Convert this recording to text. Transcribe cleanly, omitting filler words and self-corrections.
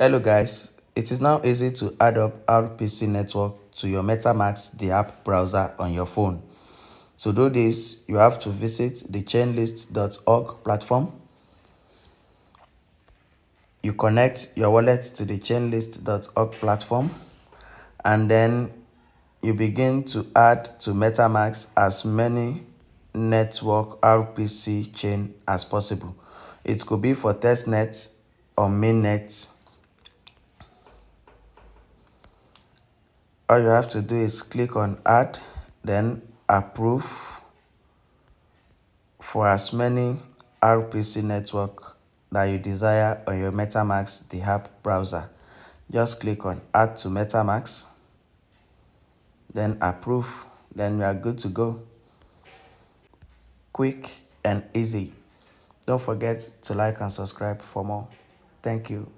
Hello guys, it is now easy to add up RPC Network to your MetaMask the app browser on your phone. To do this, you have to visit the chainlist.org platform. You connect your wallet to the chainlist.org platform and then you begin to add to MetaMask as many network RPC chain as possible. It could be for testnet or mainnet. All you have to do is click on add, then approve for as many RPC network that you desire on your MetaMask the app browser. Just click on add to MetaMask, then approve, then you are good to go. Quick and easy. Don't forget to like and subscribe for more. Thank you.